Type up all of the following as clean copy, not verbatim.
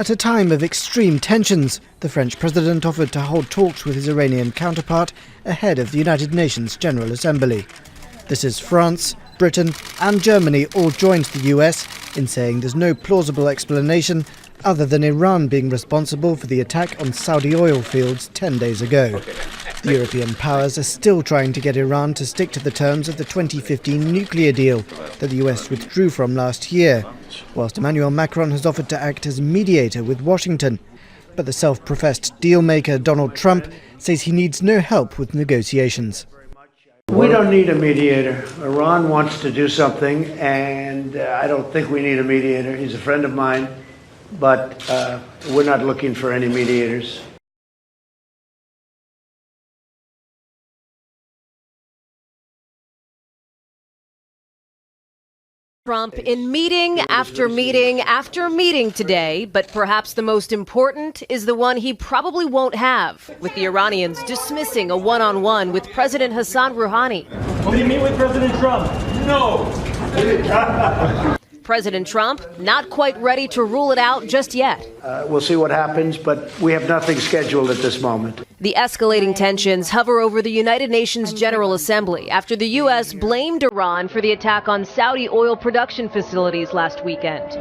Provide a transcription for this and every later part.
At a time of extreme tensions, the French president offered to hold talks with his Iranian counterpart ahead of the United Nations General Assembly. This is France, Britain and Germany all joined the US in saying there's no plausible explanation other than Iran being responsible for the attack on Saudi oil fields 10 days ago. The European powers are still trying to get Iran to stick to the terms of the 2015 nuclear deal that the US withdrew from last year, whilst Emmanuel Macron has offered to act as mediator with Washington. But the self-professed deal-maker Donald Trump says he needs no help with negotiations. We don't need a mediator. Iran wants to do something, and I don't think we need a mediator. He's a friend of mine, but we're not looking for any mediators. Trump in meeting after meeting after meeting today, but perhaps the most important is the one he probably won't have, with the Iranians dismissing a one-on-one with President Hassan Rouhani. Will you meet with President Trump? No. President Trump not quite ready to rule it out just yet. We'll see what happens, but we have nothing scheduled at this moment. The escalating tensions hover over the United Nations General Assembly after the U.S. blamed Iran for the attack on Saudi oil production facilities last weekend.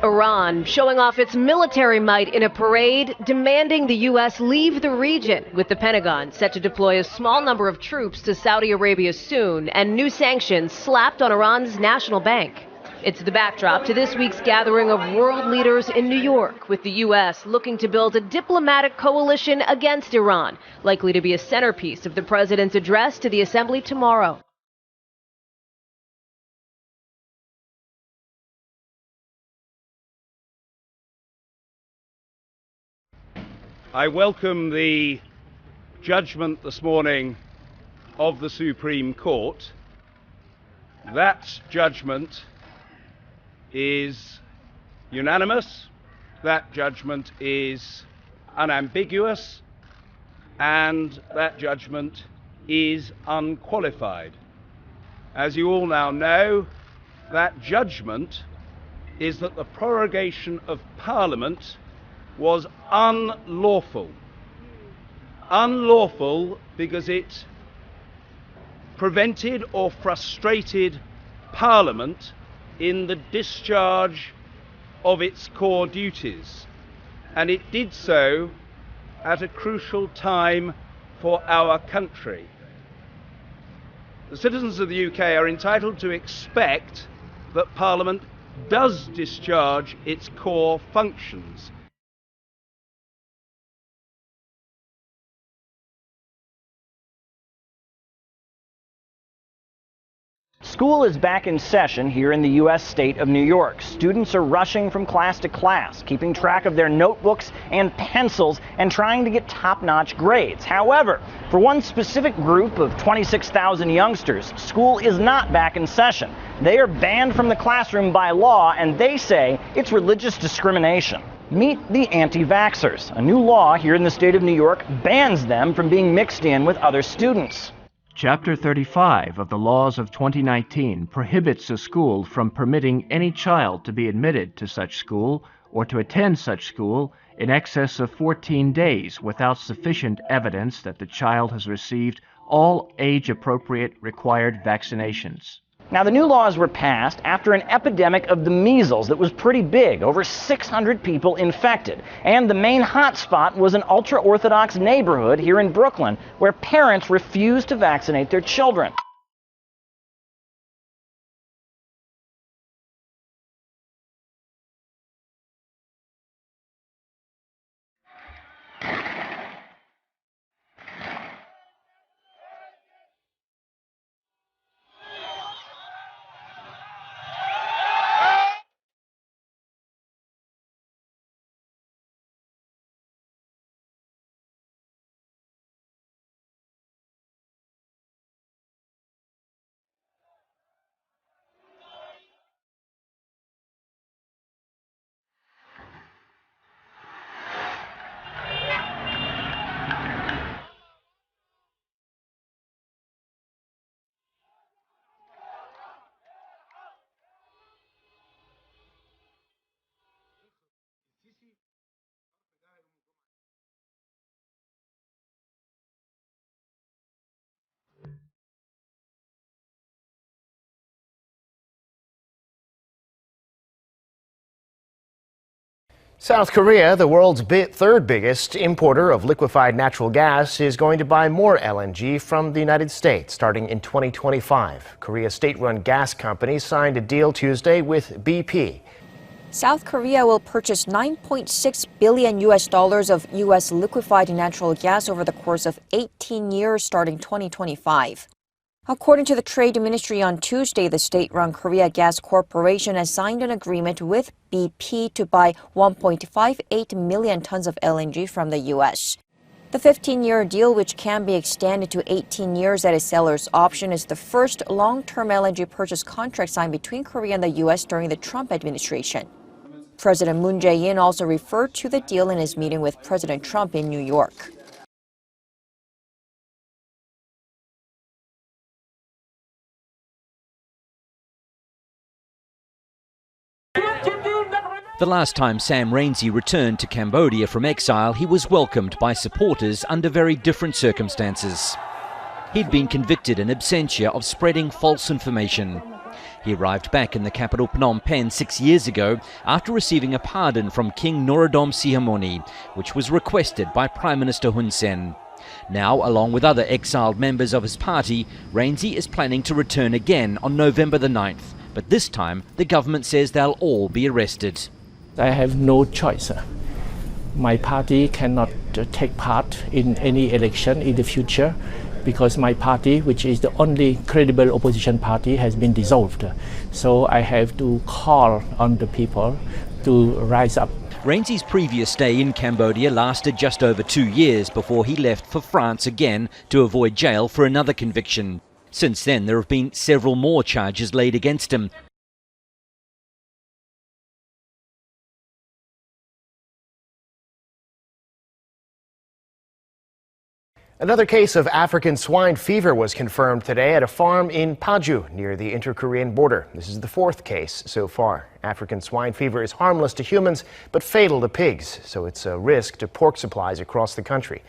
Iran showing off its military might in a parade, demanding the U.S. leave the region, with the Pentagon set to deploy a small number of troops to Saudi Arabia soon, and new sanctions slapped on Iran's national bank. It's the backdrop to this week's gathering of world leaders in New York, with the U.S. looking to build a diplomatic coalition against Iran, likely to be a centerpiece of the president's address to the Assembly tomorrow. I welcome the judgment this morning of the Supreme Court. That judgment is unanimous, that judgment is unambiguous, and that judgment is unqualified. As you all now know, that judgment is that the prorogation of Parliament was unlawful. Unlawful because it prevented or frustrated Parliament in the discharge of its core duties, and it did so at a crucial time for our country. The citizens of the UK are entitled to expect that Parliament does discharge its core functions. School is back in session here in the U.S. state of New York. Students are rushing from class to class, keeping track of their notebooks and pencils and trying to get top-notch grades. However, for one specific group of 26,000 youngsters, school is not back in session. They are banned from the classroom by law, and they say it's religious discrimination. Meet the anti-vaxxers. A new law here in the state of New York bans them from being mixed in with other students. Chapter 35 of the laws of 2019 prohibits a school from permitting any child to be admitted to such school or to attend such school in excess of 14 days without sufficient evidence that the child has received all age-appropriate required vaccinations. Now, the new laws were passed after an epidemic of the measles that was pretty big, over 600 people infected. And the main hotspot was an ultra-Orthodox neighborhood here in Brooklyn, where parents refused to vaccinate their children. South Korea, the world's third biggest importer of liquefied natural gas, is going to buy more LNG from the United States starting in 2025. Korea's state-run gas company signed a deal Tuesday with BP. South Korea will purchase $9.6 billion of U.S. liquefied natural gas over the course of 18 years starting 2025. According to the Trade Ministry on Tuesday, the state-run Korea Gas Corporation has signed an agreement with BP to buy 1.58 million tons of LNG from the U.S. The 15-year deal, which can be extended to 18 years at a seller's option, is the first long-term LNG purchase contract signed between Korea and the U.S. during the Trump administration. President Moon Jae-in also referred to the deal in his meeting with President Trump in New York. The last time Sam Rainsy returned to Cambodia from exile, he was welcomed by supporters under very different circumstances. He'd been convicted in absentia of spreading false information. He arrived back in the capital Phnom Penh 6 years ago after receiving a pardon from King Norodom Sihamoni, which was requested by Prime Minister Hun Sen. Now, along with other exiled members of his party, Rainsy is planning to return again on November the 9th. But this time, the government says they'll all be arrested. I have no choice. My party cannot take part in any election in the future because my party, which is the only credible opposition party, has been dissolved. So I have to call on the people to rise up. Rainsy's previous stay in Cambodia lasted just over 2 years before he left for France again to avoid jail for another conviction. Since then, there have been several more charges laid against him. Another case of African swine fever was confirmed today at a farm in Paju near the inter-Korean border. This is the 4th case so far. African swine fever is harmless to humans but fatal to pigs, so it's a risk to pork supplies across the country.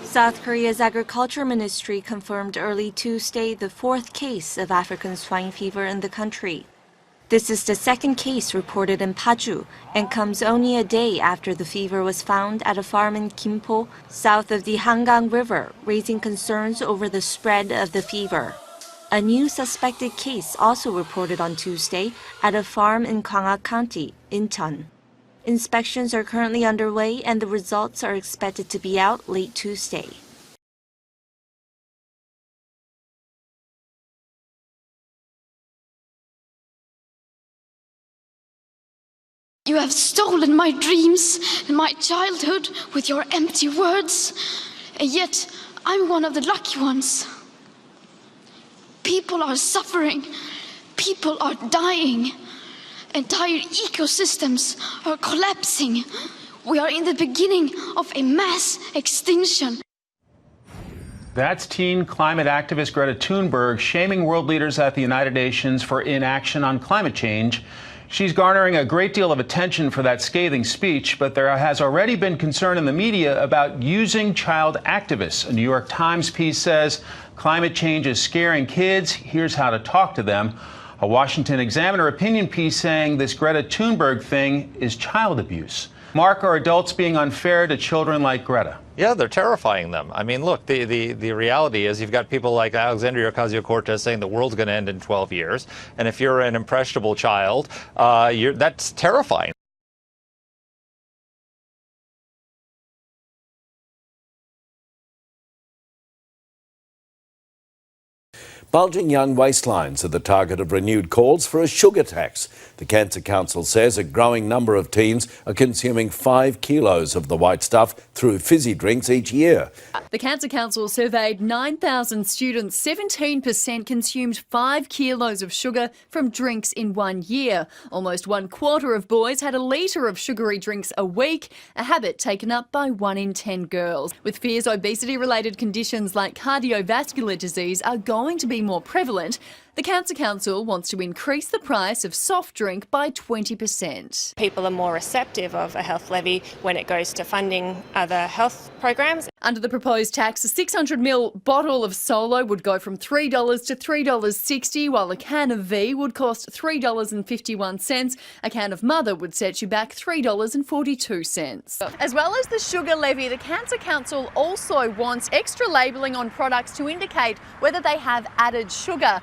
South Korea's Agriculture Ministry confirmed early Tuesday the 4th case of African swine fever in the country. This is the 2nd case reported in Paju and comes only a day after the fever was found at a farm in Gimpo, south of the Hangang River, raising concerns over the spread of the fever. A new suspected case also reported on Tuesday at a farm in Gwangha County, Incheon. Inspections are currently underway and the results are expected to be out late Tuesday. You have stolen my dreams and my childhood with your empty words, and yet I'm one of the lucky ones. People are suffering, people are dying, entire ecosystems are collapsing. We are in the beginning of a mass extinction. That's teen climate activist Greta Thunberg shaming world leaders at the United Nations for inaction on climate change. She's garnering a great deal of attention for that scathing speech, but there has already been concern in the media about using child activists. A New York Times piece says climate change is scaring kids. Here's how to talk to them. A Washington Examiner opinion piece saying this Greta Thunberg thing is child abuse. Mark, are adults being unfair to children like Greta? Yeah, they're terrifying them. I mean, look, the reality is you've got people like Alexandria Ocasio-Cortez saying the world's going to end in 12 years. And if you're an impressionable child, that's terrifying. Bulging young waistlines are the target of renewed calls for a sugar tax. The Cancer Council says a growing number of teens are consuming 5 kilos of the white stuff through fizzy drinks each year. The Cancer Council surveyed 9,000 students. 17% consumed 5 kilos of sugar from drinks in 1 year. Almost 1/4 of boys had a litre of sugary drinks a week, a habit taken up by 1 in 10 girls. With fears obesity-related conditions like cardiovascular disease are going to be more prevalent, the Cancer Council wants to increase the price of soft drink by 20%. People are more receptive of a health levy when it goes to funding other health programs. Under the proposed tax, a 600ml bottle of Solo would go from $3 to $3.60, while a can of V would cost $3.51. A can of Mother would set you back $3.42. As well as the sugar levy, the Cancer Council also wants extra labelling on products to indicate whether they have added sugar.